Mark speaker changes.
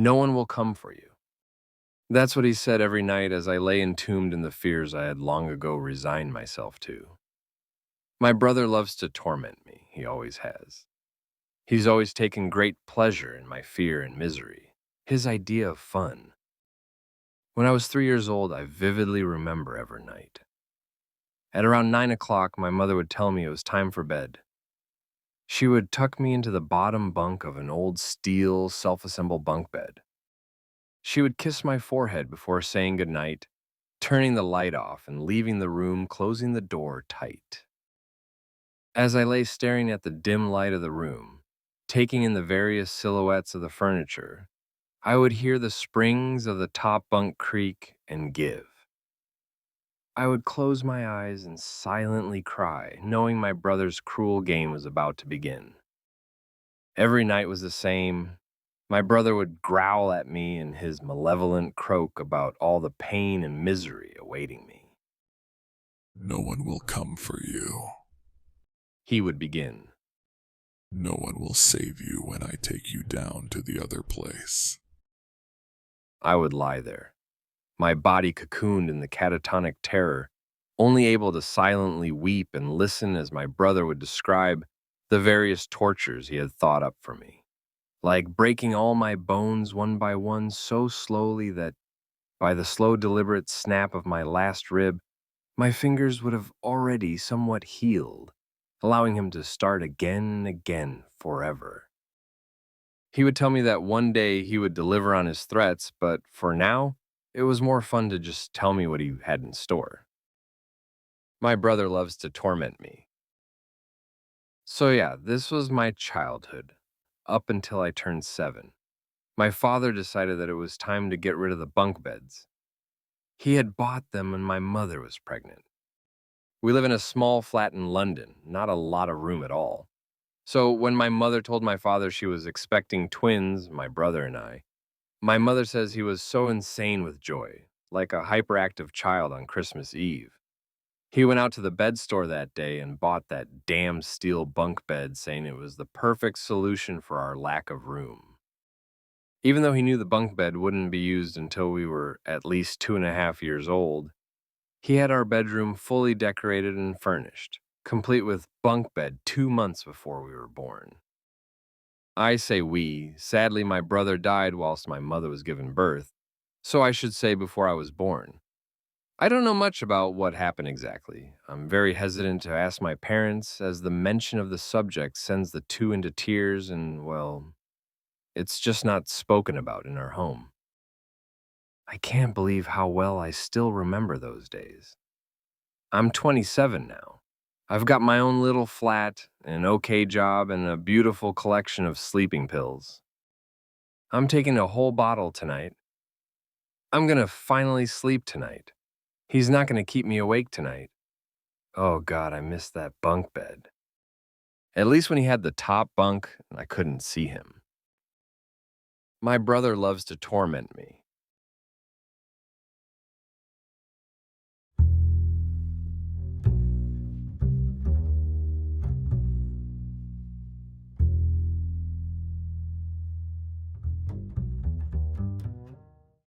Speaker 1: No one will come for you. That's what he said every night as I lay entombed in the fears I had long ago resigned myself to. My brother loves to torment me, he always has. He's always taken great pleasure in my fear and misery, his idea of fun. When I was 3 years old, I vividly remember every night. At around 9 o'clock, my mother would tell me it was time for bed. She would tuck me into the bottom bunk of an old steel, self-assembled bunk bed. She would kiss my forehead before saying goodnight, turning the light off and leaving the room, closing the door tight. As I lay staring at the dim light of the room, taking in the various silhouettes of the furniture, I would hear the springs of the top bunk creak and give. I would close my eyes and silently cry, knowing my brother's cruel game was about to begin. Every night was the same. My brother would growl at me in his malevolent croak about all the pain and misery awaiting me.
Speaker 2: No one will come for you.
Speaker 1: He would begin.
Speaker 2: No one will save you when I take you down to the other place.
Speaker 1: I would lie there, my body cocooned in the catatonic terror, only able to silently weep and listen as my brother would describe the various tortures he had thought up for me, like breaking all my bones one by one so slowly that, by the slow deliberate snap of my last rib, my fingers would have already somewhat healed, allowing him to start again and again forever. He would tell me that one day he would deliver on his threats, but for now, it was more fun to just tell me what he had in store. My brother loves to torment me. So yeah, this was my childhood, up until I turned 7. My father decided that it was time to get rid of the bunk beds. He had bought them when my mother was pregnant. We live in a small flat in London, not a lot of room at all. So when my mother told my father she was expecting twins, my brother and I, my mother says he was so insane with joy, like a hyperactive child on Christmas Eve. He went out to the bed store that day and bought that damn steel bunk bed, saying it was the perfect solution for our lack of room. Even though he knew the bunk bed wouldn't be used until we were at least 2.5 years old, he had our bedroom fully decorated and furnished, complete with bunk bed 2 months before we were born. I say we. Sadly, my brother died whilst my mother was giving birth, so I should say before I was born. I don't know much about what happened exactly. I'm very hesitant to ask my parents, as the mention of the subject sends the two into tears and, well, it's just not spoken about in our home. I can't believe how well I still remember those days. I'm 27 now. I've got my own little flat, an okay job, and a beautiful collection of sleeping pills. I'm taking a whole bottle tonight. I'm gonna finally sleep tonight. He's not gonna keep me awake tonight. Oh God, I missed that bunk bed. At least when he had the top bunk, I couldn't see him. My brother loves to torment me.